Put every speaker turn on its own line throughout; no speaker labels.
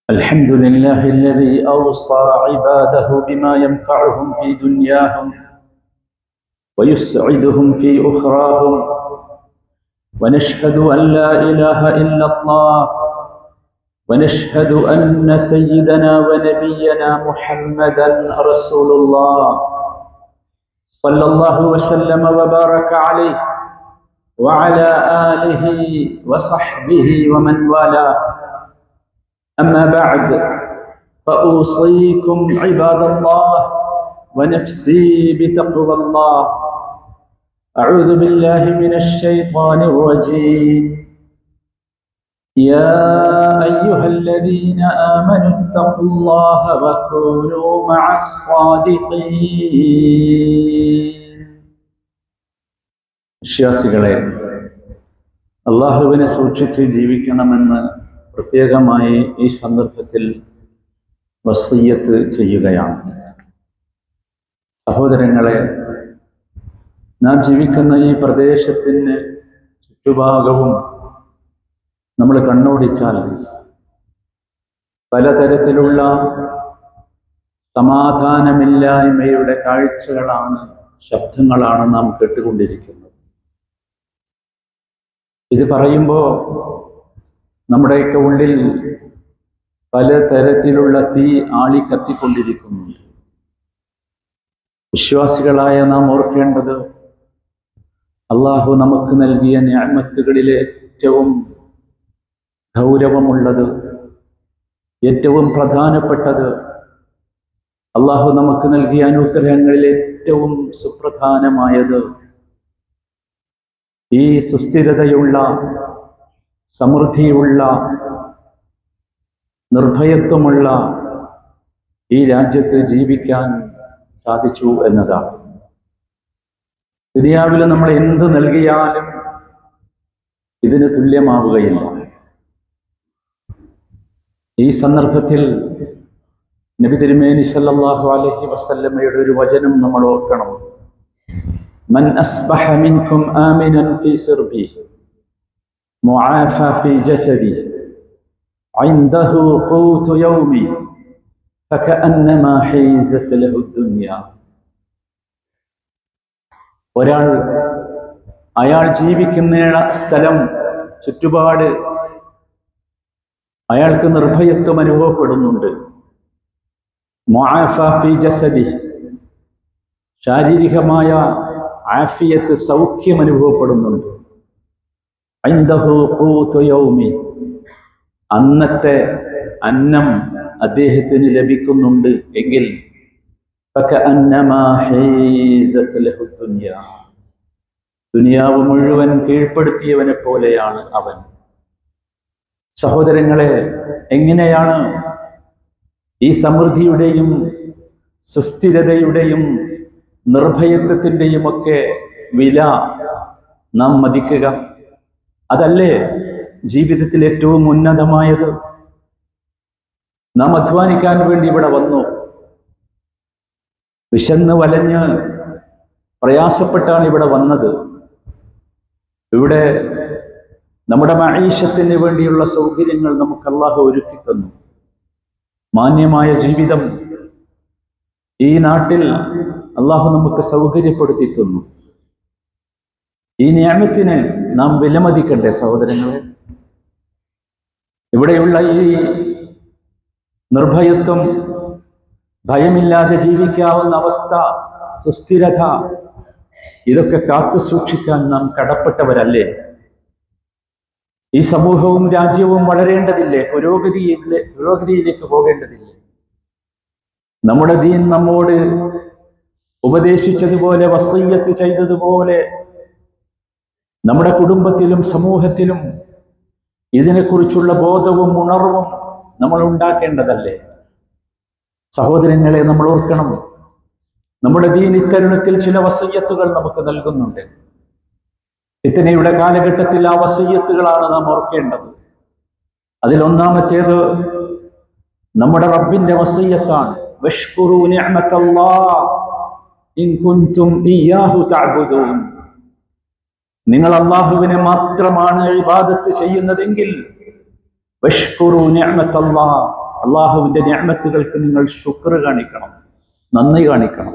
الحمد لله الذي أوصى عباده بما ينفعهم في دنياهم ويسعدهم في أخراهم، ونشهد أن لا إله إلا الله، ونشهد أن سيدنا ونبينا محمدا رسول الله صلى الله وسلم وبارك عليه وعلى آله وصحبه ومن والاه. أما بعد، فأوصيكم عباد الله ونفسي بتقوى الله. أعوذ بالله من الشيطان الرجيم. يا أيها الذين آمنوا اتقوا الله وكونوا مع الصادقين. വിശ്വാസികളെ, അല്ലാഹുവിനെ സൂക്ഷിച്ച് ജീവിക്കണമെന്ന് പ്രത്യേകമായി ഈ സന്ദർഭത്തിൽ വസിയ്യത്ത് ചെയ്യുകയാണ്. സഹോദരങ്ങളെ, നാം ജീവിക്കുന്ന ഈ പ്രദേശത്തിന് ചുറ്റുഭാഗവും നമ്മൾ കണ്ണോടിച്ചാൽ പലതരത്തിലുള്ള സമാധാനമില്ലായ്മയുടെ കാഴ്ചകളാണ്, ശബ്ദങ്ങളാണ് നാം കേട്ടുകൊണ്ടിരിക്കുന്നത്. ഇത് പറയുമ്പോൾ നമ്മുടെയൊക്കെ ഉള്ളിൽ പലതരത്തിലുള്ള തീ ആളിക്കത്തിക്കൊണ്ടിരിക്കുന്നുണ്ട്. വിശ്വാസികളായ നാം ഓർക്കേണ്ടത്, അള്ളാഹു നമുക്ക് നൽകിയ നിഅമത്തുകളിലെ ഏറ്റവും ഗൗരവമുള്ളത്, ഏറ്റവും പ്രധാനപ്പെട്ടത്, അള്ളാഹു നമുക്ക് നൽകിയ അനുഗ്രഹങ്ങളിൽ ഏറ്റവും സുപ്രധാനമായത് ഈ സുസ്ഥിരതയുള്ള, സമൃദ്ധിയുള്ള, നിർഭയത്വമുള്ള ഈ രാജ്യത്ത് ജീവിക്കാൻ സാധിച്ചു എന്നതാണ്. ദുനിയാവിൽ നമ്മൾ എന്ത് നൽകിയാലും ഇതിന് തുല്യമാവുകയില്ല. ഈ സന്ദർഭത്തിൽ നബി തിരുമേനി സല്ലല്ലാഹു അലൈഹി വസല്ലമയുടെ ഒരു വചനം നമ്മൾ ഓർക്കണം. മൻ അസ്ബഹ മിൻകും ആമിനൻ ഫീ സിർബിഹി മുആഫ ഫീ ജസദിഹി ഇൻദഹു ഖൂതു യൗമി ഫകഅന്നമാ ഹീസത് ലഹു ദുനിയ. അയാൾ ജീവിക്കുന്ന സ്ഥലം, ചുറ്റുപാട്, അയാൾക്ക് നിർഭയത്വം അനുഭവപ്പെടുന്നുണ്ട്. മുആഫ ഫീ ജസദിഹി, ശാരീരികമായ ആഫിയത്ത്, സൗഖ്യം അനുഭവപ്പെടുന്നുണ്ട്. ഇൻദഹു ഖൂതു യൗമി, അന്നത്തെ അന്നം അദ്ദേഹത്തിന് ലഭിക്കുന്നുണ്ട് എങ്കിൽ ഫകഅന്നമാ ഹീസത് ലഹു ദുനിയ, ദുനിയാവ് മുഴുവൻ കീഴ്പ്പെടുത്തിയവനെ പോലെയാണ് അവൻ. സഹോദരങ്ങളെ, എങ്ങനെയാണ് ഈ സമൃദ്ധിയുടെയും സുസ്ഥിരതയുടെയും നിർഭയത്വത്തിൻ്റെയും ഒക്കെ വില നാം മതിക്കുക? അതല്ലേ ജീവിതത്തിൽ ഏറ്റവും ഉന്നതമായത്? നാം അധ്വാനിക്കാൻ വേണ്ടി ഇവിടെ വന്നു, വിശന്ന് വലഞ്ഞ് പ്രയാസപ്പെട്ടാണ് ഇവിടെ വന്നത്. ഇവിടെ നമ്മുടെ മഈശത്തിന് വേണ്ടിയുള്ള സൗകര്യങ്ങൾ നമുക്ക് അല്ലാഹു ഒരുക്കി തന്നു. മാന്യമായ ജീവിതം ഈ നാട്ടിൽ അല്ലാഹു നമുക്ക് സൗകര്യപ്പെടുത്തി തന്നു. ഈ നിഅമത്തിന് നാം വിലമതിക്കണ്ടേ സഹോദരങ്ങളെ? ഇവിടെയുള്ള ഈ നിർഭയത്വം, ഭയമില്ലാതെ ജീവിക്കാവുന്ന അവസ്ഥ, സുസ്ഥിരത, ഇതൊക്കെ കാത്തു സൂക്ഷിക്കാൻ നാം കടപ്പെട്ടവരല്ലേ? ഈ സമൂഹവും രാജ്യവും വളരേണ്ടതില്ലേ? പുരോഗതിയിലേക്ക് പോകേണ്ടതില്ലേ? നമ്മുടെ ദീൻ നമ്മോട് ഉപദേശിച്ചതുപോലെ, വസിയ്യത്ത് ചെയ്തതുപോലെ നമ്മുടെ കുടുംബത്തിലും സമൂഹത്തിലും ഇതിനെക്കുറിച്ചുള്ള ബോധവും ഉണർവും നമ്മൾ ഉണ്ടാക്കേണ്ടതല്ലേ? സഹോദരങ്ങളെ, നമ്മൾ ഓർക്കണം, നമ്മുടെ ദീൻ ഇത്തരുണത്തിൽ ചില വസിയ്യത്തുകൾ നമുക്ക് നൽകുന്നുണ്ട്. ഫിത്നയുടെ കാലഘട്ടത്തിൽ ആ വസിയ്യത്തുകളാണ് നാം ഓർക്കേണ്ടത്. അതിലൊന്നാമത്തേത് നമ്മുടെ റബ്ബിന്റെ വസിയ്യത്താണ്. വഷ്കുറൂ നിഅമത്തല്ലാഹ് ഇൻ കുൻതും ഇയ്യാഹു തഅബുദൂൻ. നിങ്ങൾ അല്ലാഹുവിനെ മാത്രമാണ് ഇബാദത്ത് ചെയ്യുന്നതെങ്കിൽ വഷ്കുറു നിഅമത്തല്ലാഹ്, അള്ളാഹുവിന്റെ നിഅമത്തുകൾക്ക് നിങ്ങൾ ശുക്ർ കാണിക്കണം, നന്ദി കാണിക്കണം.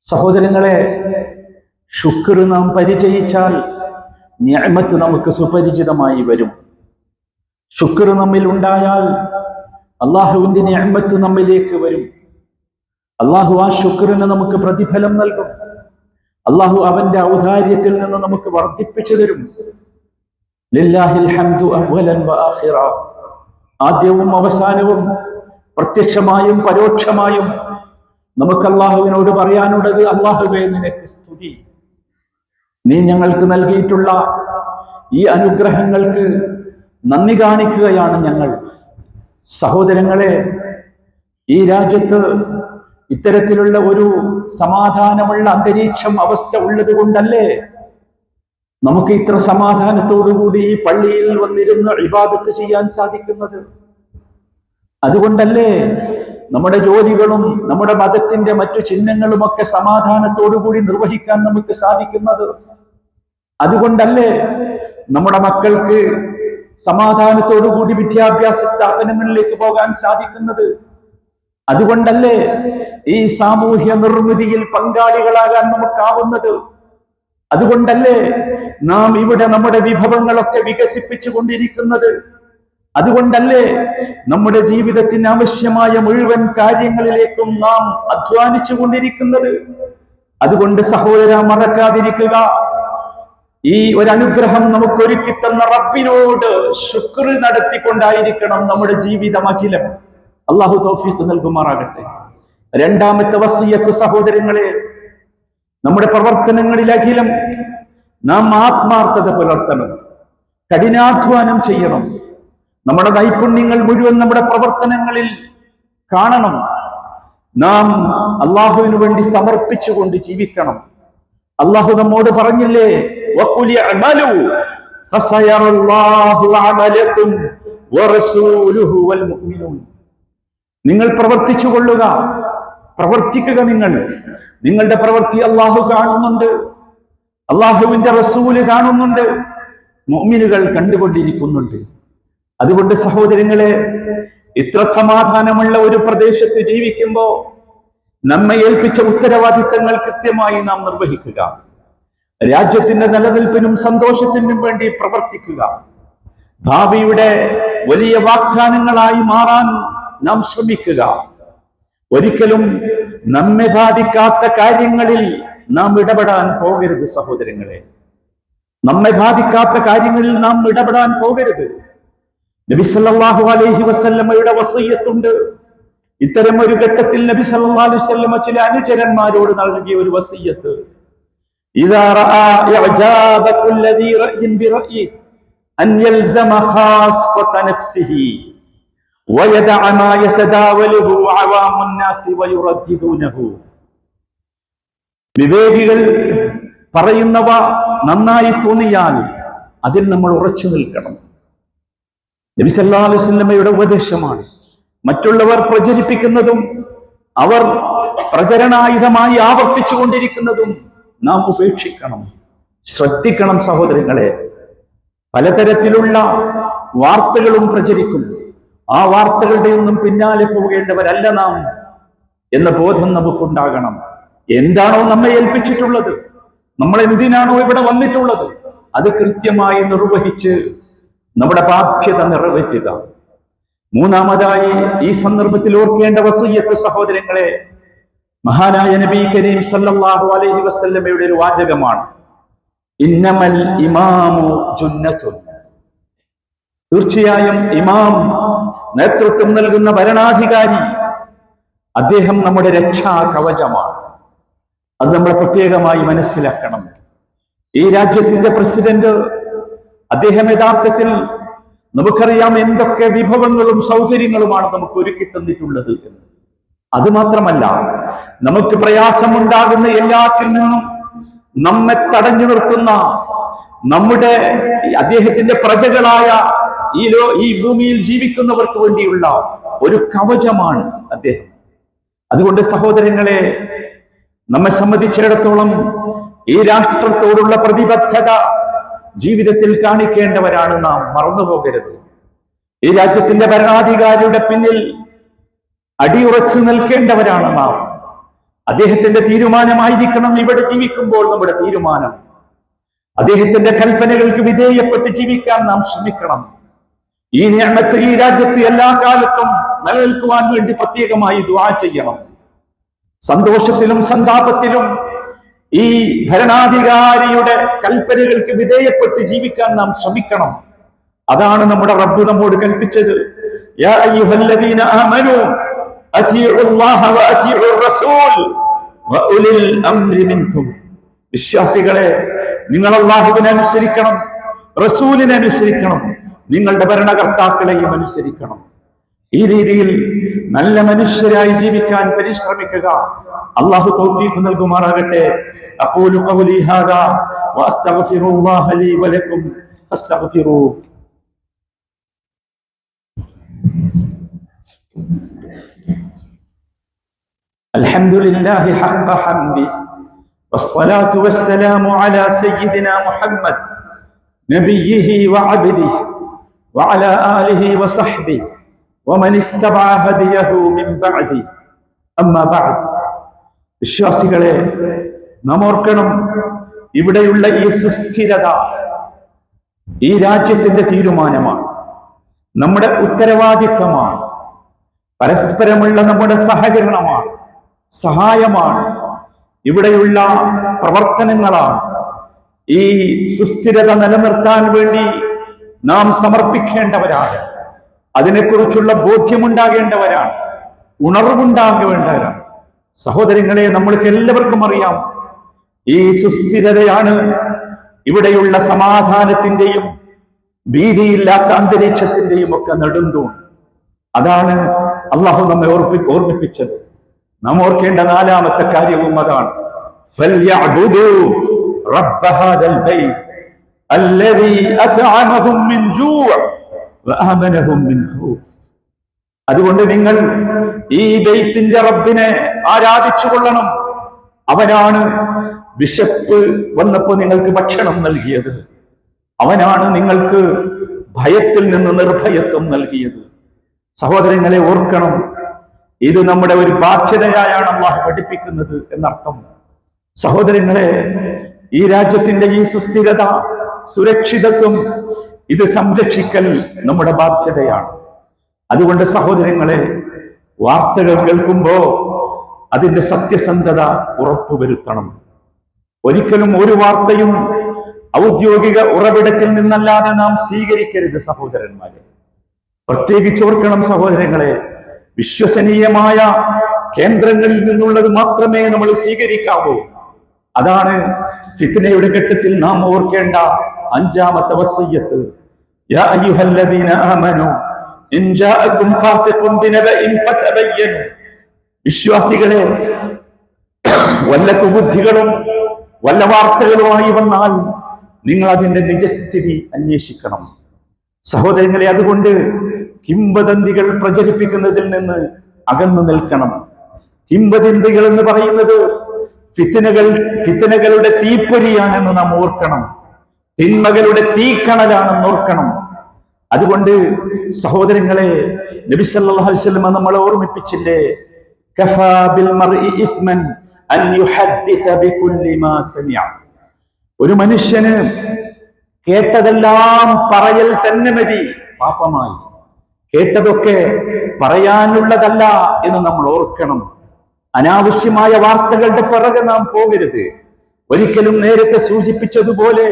സഹോദരങ്ങളെ, ശുക്ർ നാം പരിചയിച്ചാൽ നിഅമത്ത് നമുക്ക് സുപരിചിതമായി വരും. ശുക്ർ നമ്മിൽ ഉണ്ടായാൽ അള്ളാഹുവിന്റെ നിഅമത്ത് നമ്മിലേക്ക് വരും. അള്ളാഹു ആ ശുക്രിന് നമുക്ക് പ്രതിഫലം നൽകും. അള്ളാഹു അവന്റെ ഔദാര്യത്തിൽ നിന്ന് നമുക്ക് വർദ്ധിപ്പിച്ചു തരും. ലില്ലാഹിൽ ഹംദു അവ്വലൻ വആഖിറ, ആദ്യവും അവസാനവും പ്രത്യക്ഷമായും പരോക്ഷമായും നമുക്ക് അള്ളാഹുവിനോട് പറയാനുള്ളത്, അള്ളാഹുവേ നിനക്ക് സ്തുതി. നീ ഞങ്ങൾക്ക് നൽകിയിട്ടുള്ള ഈ അനുഗ്രഹങ്ങൾക്ക് നന്ദി കാണിക്കുകയാണ് ഞങ്ങൾ. സഹോദരങ്ങളെ, ഈ രാജ്യത്ത് ഇത്തരത്തിലുള്ള ഒരു സമാധാനമുള്ള അന്തരീക്ഷം, അവസ്ഥ ഉള്ളത് കൊണ്ടല്ലേ നമുക്ക് ഇത്ര സമാധാനത്തോടുകൂടി ഈ പള്ളിയിൽ വന്നിരുന്ന് ഇബാദത്ത് ചെയ്യാൻ സാധിക്കുന്നത്? അതുകൊണ്ടല്ലേ നമ്മുടെ ജോലികളും നമ്മുടെ മതത്തിന്റെ മറ്റു ചിഹ്നങ്ങളുമൊക്കെ സമാധാനത്തോടുകൂടി നിർവഹിക്കാൻ നമുക്ക് സാധിക്കുന്നത്? അതുകൊണ്ടല്ലേ നമ്മുടെ മക്കൾക്ക് സമാധാനത്തോടുകൂടി വിദ്യാഭ്യാസ സ്ഥാപനങ്ങളിലേക്ക് പോകാൻ സാധിക്കുന്നത്? അതുകൊണ്ടല്ലേ ഈ സാമൂഹ്യ നിർമ്മിതിയിൽ പങ്കാളികളാകാൻ നമുക്കാവുന്നത്? അതുകൊണ്ടല്ലേ നാം ഇവിടെ നമ്മുടെ വിഭവങ്ങളൊക്കെ വികസിപ്പിച്ചു കൊണ്ടിരിക്കുന്നത്? അതുകൊണ്ടല്ലേ നമ്മുടെ ജീവിതത്തിന് ആവശ്യമായ മുഴുവൻ കാര്യങ്ങളിലേക്കും നാം അധ്വാനിച്ചു കൊണ്ടിരിക്കുന്നത്? അതുകൊണ്ട് സഹോദര, മറക്കാതിരിക്കുക, ഈ ഒരു അനുഗ്രഹം നമുക്ക് ഒരുക്കി തന്ന റബ്ബിനോട് ശുക്ർ നടത്തിക്കൊണ്ടായിരിക്കണം നമ്മുടെ ജീവിതം അഖിലം. അള്ളാഹു തൗഫീഖ് നൽകുമാറാകട്ടെ. രണ്ടാമത്തെ വസിയ്യത്ത്, സഹോദരങ്ങളെ, നമ്മുടെ പ്രവർത്തനങ്ങളിൽ അഖിലം നാം ആത്മാർത്ഥത പുലർത്തണം, കഠിനാധ്വാനം ചെയ്യണം. നമ്മുടെ നൈപുണ്യങ്ങൾ മുഴുവൻ നമ്മുടെ പ്രവർത്തനങ്ങളിൽ കാണണം. നാം അള്ളാഹുവിന് വേണ്ടി സമർപ്പിച്ചുകൊണ്ട് ജീവിക്കണം. അള്ളാഹു നമ്മോട് പറഞ്ഞില്ലേ, വഖുൽ ഇഅ്മലൂ ഫസയറല്ലാഹു അമലക്കും വറസൂലുഹു വൽ മുഅ്മിനൂൻ. നിങ്ങൾ പ്രവർത്തിച്ചു കൊള്ളുക, പ്രവർത്തിക്കുക. നിങ്ങളുടെ പ്രവൃത്തി അള്ളാഹു കാണുന്നുണ്ട്, അള്ളാഹുവിന്റെ റസൂല് കാണുന്നുണ്ട്, മുഅ്മിനുകൾ കണ്ടുകൊണ്ടിരിക്കുന്നുണ്ട്. അതുകൊണ്ട് സഹോദരങ്ങളെ, ഇത്ര സമാധാനമുള്ള ഒരു പ്രദേശത്ത് ജീവിക്കുമ്പോ നമ്മെ ഏൽപ്പിച്ച ഉത്തരവാദിത്തങ്ങൾ കൃത്യമായി നാം നിർവഹിക്കുക. രാജ്യത്തിന്റെ നിലനിൽപ്പിനും സന്തോഷത്തിനും വേണ്ടി പ്രവർത്തിക്കുക. ഭാവിയുടെ വലിയ വാഗ്ദാനങ്ങളായി മാറാൻ നാം ശ്രമിക്കുക. ഒരിക്കലും നമ്മെ ബാധിക്കാത്ത കാര്യങ്ങളിൽ നാം ഇടപെടാൻ പോകരുത് സഹോദരങ്ങളെ. നമ്മെ ബാധിക്കാത്ത കാര്യങ്ങളിൽ നാം ഇടപെടാൻ പോകരുത്. നബി സല്ലല്ലാഹു അലൈഹി വസല്ലമയുടെ വസിയ്യത്തുണ്ട്. ഇത്തരം ഒരു ഘട്ടത്തിൽ നബി സല്ലല്ലാഹു അലൈഹി വസല്ലമ ചില അനുചരന്മാരോട് നൽകിയ ഒരു വസിയ്യത്ത്, ഇദാ റആ ഇഅജാബ കുല്ലദി റഅയിൻ ബിറഅയി അൻ യൽസമ ഖാസ്സത നഫ്സിഹി വയദഅ മാ യതദാവലുഹു അവാമുൻ നാസി വയുറദ്ദിദൂനഹു. വിവേകികൾ പറയുന്നവ നന്നായി തോന്നിയാൽ അതിൽ നമ്മൾ ഉറച്ചു നിൽക്കണം. നബി സല്ലല്ലാഹു അലൈഹി വസല്ലമയുടെ ഉപദേശമാണ്. മറ്റുള്ളവർ പ്രചരിപ്പിക്കുന്നതും അവർ പ്രചരണായുധമായി ആവർത്തിച്ചു കൊണ്ടിരിക്കുന്നതും നാം ഉപേക്ഷിക്കണം. ശ്രദ്ധിക്കണം സഹോദരങ്ങളെ. പലതരത്തിലുള്ള വാർത്തകളും പ്രചരിക്കുന്നു. ആ വാർത്തകളുടെ ഒന്നും പിന്നാലെ പോകേണ്ടവരല്ല നാം എന്ന ബോധം നമുക്കുണ്ടാകണം. എന്താണോ നമ്മെ ഏൽപ്പിച്ചിട്ടുള്ളത്, നമ്മൾ എന്തിനാണോ ഇവിടെ വന്നിട്ടുള്ളത്, അത് കൃത്യമായി നിർവഹിച്ച് നമ്മുടെ ബാധ്യത നിറവേറ്റുക. മൂന്നാമതായി ഈ സന്ദർഭത്തിൽ ഓർക്കേണ്ട വസിയ്യത്ത് സഹോദരങ്ങളെ, മഹാനായ നബി കരീം സല്ലല്ലാഹു അലൈഹി വസല്ലമയുടെ ഒരു വാചകമാണ്, ഇന്നമൽ ഇമാമു ജുന്നത്തുൻ. തീർച്ചയായും ഇമാം, നേതൃത്വം നൽകുന്ന ഭരണാധികാരി, അദ്ദേഹം നമ്മുടെ രക്ഷാ കവചമാണ്. അത് നമ്മൾ പ്രത്യേകമായി മനസ്സിലാക്കണം. ഈ രാജ്യത്തിന്റെ പ്രസിഡന്റ്, അദ്ദേഹം യഥാർത്ഥത്തിൽ നമുക്കറിയാം എന്തൊക്കെ വിഭവങ്ങളും സൗകര്യങ്ങളുമാണ് നമുക്ക് ഒരുക്കി തന്നിട്ടുള്ളത് എന്ന്. അത് മാത്രമല്ല, നമുക്ക് പ്രയാസമുണ്ടാകുന്ന എല്ലാത്തിൽ നിന്നും നമ്മെ തടഞ്ഞു നിർത്തുന്ന, നമ്മുടെ അദ്ദേഹത്തിന്റെ പ്രജകളായ ഈ ഭൂമിയിൽ ജീവിക്കുന്നവർക്ക് വേണ്ടിയുള്ള ഒരു കവചമാണ് അദ്ദേഹം. അതുകൊണ്ട് സഹോദരങ്ങളെ, നമ്മെ സംബന്ധിച്ചിടത്തോളം ഈ രാഷ്ട്രത്തോടുള്ള പ്രതിബദ്ധത ജീവിതത്തിൽ കാണിക്കേണ്ടവരാണ് നാം, മറന്നുപോകരുത്. ഈ രാജ്യത്തിന്റെ ഭരണാധികാരിയുടെ പിന്നിൽ അടിയുറച്ചു നിൽക്കേണ്ടവരാണ് നാം. അദ്ദേഹത്തിന്റെ തീരുമാനമായിരിക്കണം ഇവിടെ ജീവിക്കുമ്പോൾ നമ്മുടെ തീരുമാനം. അദ്ദേഹത്തിന്റെ കൽപ്പനകൾക്ക് വിധേയപ്പെട്ട് ജീവിക്കാൻ നാം ശ്രമിക്കണം. ഈ നിഅമത്ത് ഈ രാജ്യത്ത് എല്ലാ കാലത്തും നിലനിൽക്കുവാൻ വേണ്ടി പ്രത്യേകമായി ദുആ ചെയ്യണം. സന്തോഷത്തിലും സന്താപത്തിലും ഈ ഭരണാധികാരിയുടെ കൽപ്പനകൾക്ക് വിധേയപ്പെട്ട് ജീവിക്കാൻ നാം ശ്രമിക്കണം. അതാണ് നമ്മുടെ റബ്ബ് നമ്മോട് കൽപ്പിച്ചത്. യാ അയ്യുഹല്ലദീന ആമനൂ അത്തിഉല്ലാഹ വഅത്തിഉർ റസൂൽ വഉലിൽ അംരി മിൻകും. വിശ്വാസികളെ, നിങ്ങൾ അല്ലാഹുവിനെ അനുസരിക്കണം, റസൂലിനെ അനുസരിക്കണം, നിങ്ങളുടെ ഭരണകർത്താക്കളെയും അനുസരിക്കണം. ഈ രീതിയിൽ നല്ല മനുഷ്യരായി ജീവിക്കാൻ പരിശ്രമിക്കുക. അല്ലാഹു തൗഫീഖ് നൽകുമാറാകട്ടെ. അഖൂലു ഖൗലി ഹാദാ വഅസ്തഗ്ഫിറുല്ലാഹ ലീ വലക്കും ഫസ്തഗ്ഫിറൂ. അൽഹംദുലില്ലാഹി ഹഖ്ഖ ഹംദി വസ്സലാത്തു വസ്സലാമു അലാ സയ്യിദിനാ മുഹമ്മദ് നബിയിഹി വഅബ്ദിഹി വഅലാ ആലിഹി വസഹ്ബിഹി വമൻ ഇത്തബഅ ഹദിയഹു മിൻ ബഅദി. അമ്മാ ബഅദ്. വിശ്വാസികളെ, നാം ഓർക്കണം, ഇവിടെയുള്ള ഈ സുസ്ഥിരത ഈ രാജ്യത്തിന്റെ തീരുമാനമാണ്, നമ്മുടെ ഉത്തരവാദിത്വമാണ്, പരസ്പരമുള്ള നമ്മുടെ സഹകരണമാണ്, സഹായമാണ്, ഇവിടെയുള്ള പ്രവർത്തനങ്ങളാണ്. ഈ സുസ്ഥിരത നിലനിർത്താൻ വേണ്ടി നാം സമർപ്പിക്കേണ്ടവരാണ്. അതിനെക്കുറിച്ചുള്ള ബോധ്യമുണ്ടാകേണ്ടവരാണ്, ഉണർവുണ്ടാകേണ്ടവരാണ്. സഹോദരങ്ങളെ, നമ്മൾക്ക് എല്ലാവർക്കും അറിയാം, ഈ സുസ്ഥിരതയാണ് ഇവിടെയുള്ള സമാധാനത്തിന്റെയും ഭീതിയില്ലാത്ത അന്തരീക്ഷത്തിന്റെയും ഒക്കെ നെടുന്തൂൺ. അതാണ് അള്ളാഹു നമ്മെ ഓർമ്മിപ്പിച്ചത്. നാം ഓർക്കേണ്ട നാലാമത്തെ കാര്യവും അതാണ്. ഫൽയഅ്ബുദൂ റബ്ബ ഹാദൽ ബൈത്ത് അല്ലദീ അത്അമഹും മിൻ ജൂഅ് വഅമനഹും മിൻ ഖൗഫ്. അതുകൊണ്ട് നിങ്ങൾ ഈ ബൈത്തിന്റെ റബ്ബിനെ ആരാധിച്ചു കൊള്ളണം. അവനാണ് വിശപ്പ് വന്നപ്പോൾ നിങ്ങൾക്ക് ഭക്ഷണം നൽകിയത്. അവനാണ് നിങ്ങൾക്ക് ഭയത്തിൽ നിന്ന് നിർഭയത്വം നൽകിയത്. സഹോദരങ്ങളെ, ഓർക്കണം, ഇത് നമ്മുടെ ഒരു ബാധ്യതയായാണ് അല്ലാഹു പഠിപ്പിക്കുന്നത് എന്നർത്ഥം. സഹോദരങ്ങളെ, ഈ രാജ്യത്തിന്റെ ഈ സുസ്ഥിരത, സുരക്ഷിതത്വം, ഇത് സംരക്ഷിക്കൽ നമ്മുടെ ബാധ്യതയാണ്. അതുകൊണ്ട് സഹോദരങ്ങളെ, വാർത്തകൾ കേൾക്കുമ്പോ അതിന്റെ സത്യസന്ധത ഉറപ്പുവരുത്തണം. ഒരിക്കലും ഒരു വാർത്തയും ഔദ്യോഗിക ഉറവിടത്തിൽ നിന്നല്ലാതെ നാം സ്വീകരിക്കരുത് സഹോദരന്മാരെ. പ്രത്യേകിച്ച് ഓർക്കണം സഹോദരങ്ങളെ, വിശ്വസനീയമായ കേന്ദ്രങ്ങളിൽ നിന്നുള്ളത് മാത്രമേ നമ്മൾ സ്വീകരിക്കാവൂ. അതാണ് ഫിത്നയുടെ ഘട്ടത്തിൽ നാം ഓർക്കേണ്ട അഞ്ചാമത്തെ വസിയ്യത്ത്. യാ അയ്യുഹല്ലദീന ആമനൂ ഇൻ ജാഅകും ഫാസിഖുൻ ബിനബഇൻ ഫതബയ്യനു. വിശ്വാസികളെ, വല്ല കുബുദ്ധികളും വല്ല വാർത്തകളുമായി വന്നാൽ നിങ്ങൾ അതിന്റെ നിജസ്ഥിതി അന്വേഷിക്കണം. സഹോദരങ്ങളെ, അതുകൊണ്ട് കിംവദന്തികൾ പ്രചരിപ്പിക്കുന്നതിൽ അകന്നു നിൽക്കണം. കിംവദന്തികൾ എന്ന് പറയുന്നത് ഫിത്നകളുടെ തീപ്പൊരിയാണെന്ന് നാം ഓർക്കണം. തിന്മകളുടെ തീക്കണലാണെന്ന് ഓർക്കണം. അതുകൊണ്ട് സഹോദരങ്ങളെ, നബി സല്ലല്ലാഹു അലൈഹി വസല്ലം നമ്മളെ ഓർമ്മിപ്പിച്ചില്ലേ, കഫാ ബിൽ മർഇ ഇസ്മൻ അൻ യുഹദ്ദിസ ബികുല്ലി മാ സമിഅ. ഒരു മനുഷ്യന് കേട്ടതെല്ലാം പറയൽ തന്നെ മതി പാപമായി. കേട്ടതൊക്കെ പറയാനുള്ളതല്ല എന്ന് നമ്മൾ ഓർക്കണം. അനാവശ്യമായ വാർത്തകളുടെ പിറകെ നാം പോകരുത്. ഒരിക്കലും നേരത്തെ സൂചിപ്പിച്ചതുപോലെ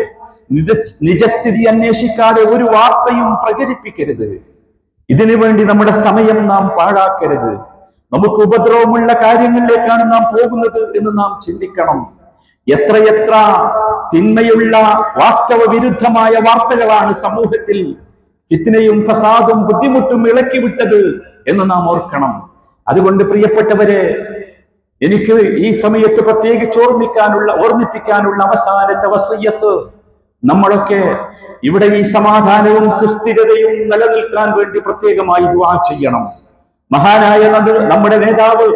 നിജസ്ഥിതി അന്വേഷിക്കാതെ ഒരു വാർത്തയും പ്രചരിപ്പിക്കരുത്. ഇതിനു വേണ്ടി നമ്മുടെ സമയം നാം പാഴാക്കരുത്. നമുക്ക് ഉപദ്രവമുള്ള കാര്യങ്ങളിലേക്കാണ് നാം പോകുന്നത് എന്ന് നാം ചിന്തിക്കണം. എത്രയെത്ര തിന്മയുള്ള വാസ്തവ വിരുദ്ധമായ വാർത്തകളാണ് സമൂഹത്തിൽ ഫിത്നയും ഫസാദും ബുദ്ധിമുട്ടും ഇളക്കിവിട്ടത് എന്ന് നാം ഓർക്കണം. അതുകൊണ്ട് പ്രിയപ്പെട്ടവരെ, എനിക്ക് ഈ സമയത്ത് പ്രത്യേകിച്ച് ഓർമ്മിപ്പിക്കാനുള്ള അവസാനത്തെ വസിയ്യത്ത്, നമ്മളൊക്കെ ഇവിടെ ഈ സമാധാനവും സുസ്ഥിരതയും നിലനിൽക്കാൻ വേണ്ടി പ്രത്യേകമായി ദുആ ചെയ്യണം. മഹാനായ നമ്മുടെ നേതാവ്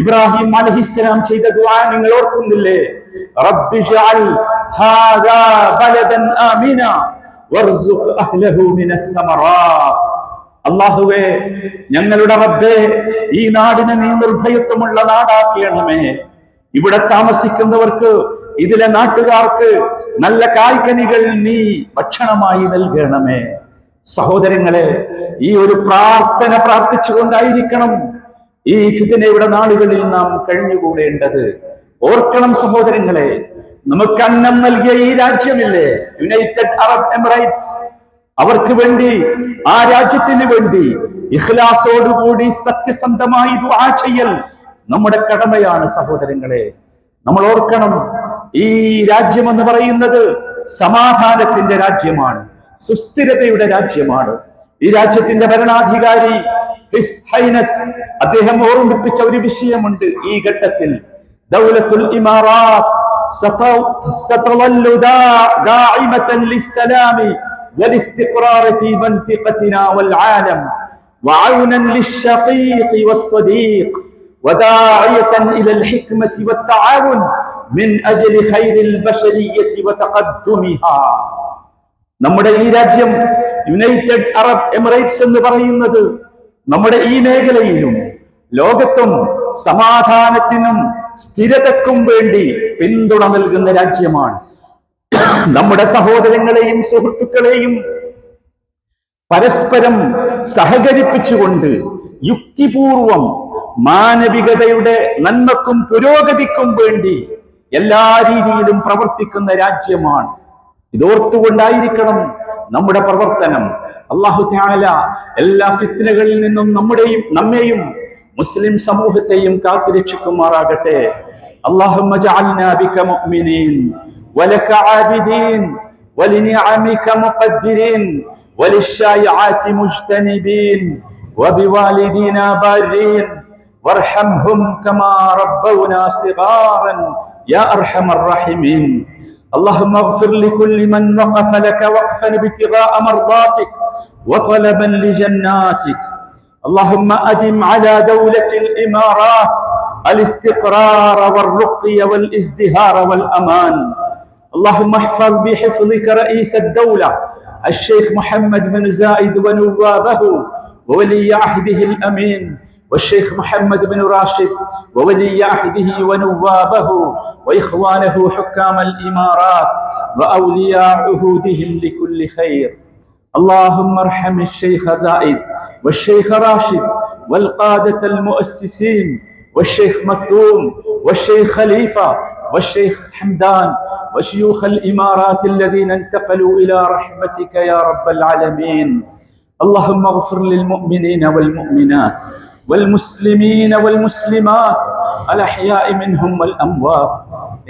ഇബ്രാഹിം അലൈഹിസ്സലാം ചെയ്ത ദുആ നിങ്ങൾ ഓർക്കുന്നില്ലേ? റബ്ബി ജഅൽ ഹാദാ ബലദൻ ആമിന വർസുഖ് അഹ്ലഹു മിനസ് സമറാത്ത്. അല്ലാഹുവേ, ഞങ്ങളുടെ റബ്ബേ, ഈ നാടിനെ നീ നിർഭയത്വമുള്ള നാടാക്കണമേ. ഇവിടെ താമസിക്കുന്നവർക്ക്, ഇതിലെ നാട്ടുകാർക്ക് നല്ല കായ്കനികൾ നീ ഭക്ഷണമായി നൽകണമേ. സഹോദരങ്ങളെ, ഈ ഒരു പ്രാർത്ഥന പ്രാർത്ഥിച്ചുകൊണ്ടായിരിക്കണം ഈ ഫിത്നയുടെ നാളുകളിൽ നാം കഴിഞ്ഞുകൂടേണ്ടത്. ഓർക്കണം സഹോദരങ്ങളെ, നമുക്ക് അന്നം നൽകിയ ഈ രാജ്യമില്ലേ, യുണൈറ്റഡ് അറബ് എമിറേറ്റ്സ്, അവർക്ക് വേണ്ടി, ആ രാജ്യത്തിന് വേണ്ടി ഇഖ്ലാസോടുകൂടി സത്യസന്ധമായി ദുആ ചെയ്യൽ നമ്മുടെ കടമയാണ് സഹോദരങ്ങളെ. നമ്മൾ ഓർക്കണം, ഈ രാജ്യം എന്ന് പറയുന്നത് സമാധാനത്തിന്റെ രാജ്യമാണ്, സുസ്ഥിരതയുടെ രാജ്യമാണ്. ഈ രാജ്യത്തിന്റെ ഭരണാധികാരി ഹിസ് ഹൈനസ് അദ്ദേഹം ഓർമ്മിപ്പിച്ച ഒരു വിഷയമുണ്ട് ഈ ഘട്ടത്തിൽ. ദൗലത്തുൽ ഇമാറാത്ത് സതളല്ലു ദാഇമതൻ ലിസ്സലാമി والاستقرار في منطقتنا والعالم وعونا للشقيق والصديق وداعية إلى الحكمة والتعاون من أجل خير البشرية وتقدمها. നമ്മുടെ ഈ രാജ്യം യുണൈറ്റഡ് അറബ് എമിറേറ്റ്സ് എന്ന് പറയുന്നത് നമ്മുടെ ഈ മേഖലയിലും ലോകത്തും സമാധാനത്തിനും സ്ഥിരതയ്ക്കും വേണ്ടി പിന്തുണ നൽകുന്ന രാജ്യമാണ്. നമ്മുടെ സഹോദരങ്ങളെയും സുഹൃത്തുക്കളെയും പരസ്പരം സഹകരിപ്പിച്ചുകൊണ്ട് യുക്തിപൂർവം മാനവികതയുടെ നന്മക്കും പുരോഗതിക്കും വേണ്ടി എല്ലാ രീതിയിലും പ്രവർത്തിക്കുന്ന രാജ്യമാണ്. ഇതോർത്തുകൊണ്ടായിരിക്കണം നമ്മുടെ പ്രവർത്തനം. അല്ലാഹു തആല എല്ലാ ഫിത്നകളിൽ നിന്നും നമ്മെയും മുസ്ലിം സമൂഹത്തെയും കാത്തുരക്ഷിക്കുമാറാകട്ടെ. اللهم اجعلنا بك مؤمنين ولك عابدين ولنعمك مقدرين وللشائعات مجتنبين وبوالدينا بارين وارحمهم كما ربونا صغارا يا أرحم الراحمين. اللهم اغفر لكل من وقف لك وقفا ابتغاء مرضاتك وطلبا لجناتك. اللهم أدم على دولة الإمارات الاستقرار والرقي والازدهار والأمان. اللهم احفظ بحفظك رئيس الدولة الشيخ محمد بن زايد ونوابه وولي عهده الأمين والشيخ محمد بن راشد وولي عهده ونوابه وإخوانه حكام الإمارات وأولياء عهودهم لكل خير. اللهم ارحم الشيخ زايد والشيخ راشد والقادة المؤسسين والشيخ مكتوم والشيخ خليفة والشيخ حمدان وشيوخ الإمارات الذين انتقلوا إلى رحمتك يا رب العالمين. اللهم اغفر للمؤمنين والمؤمنات والمسلمين والمسلمات الأحياء منهم والأموات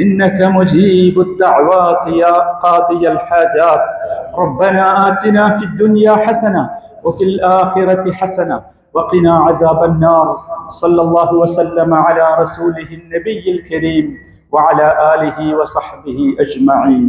إنك مجيب الدعوات يا قاضي الحاجات. ربنا آتنا في الدنيا حسنة وفي الآخرة حسنة وقنا عذاب النار. صلى الله وسلم على رسوله النبي الكريم وعلى آله وصحبه أجمعين.